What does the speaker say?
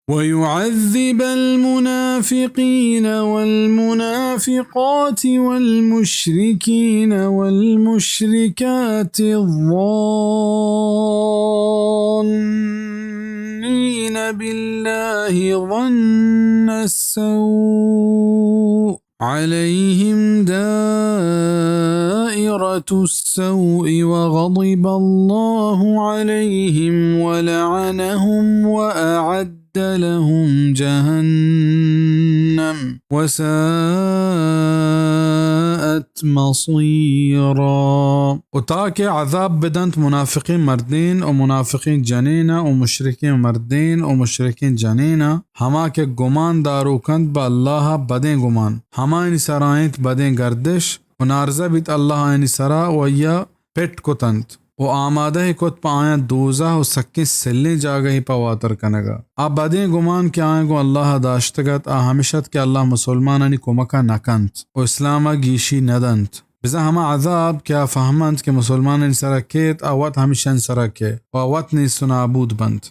ويعذب المنافقين والمنافقات والمشركين والمشركات الظانين بالله ظن السوء عليهم دائرة السوء وغضب الله عليهم ولعنهم وأعد لهم جهنم وساءت مصيرا. وتاكي عذاب بدنت منافقين مردين ومنافقين جنينة ومشركين مردين ومشركين جنينة هما के गुमान दारू कंद ब अल्लाह बदें गुमान हमा इन सरायत बदें गर्दिश ونارزه بیت الله این سرا و یا پت کتند و آماده کت پا آیا دوزه و سکی سلی جاگهی پا واتر کنگا آبادی گمان که آیا گو الله داشتگت همیشت که الله مسلمانانی کمکا نکند و اسلام گیشی ندند بزا همه عذاب که فهمند که مسلمانانی سرکیت آوات همیشن سرکه و آوات نیستو نابود بند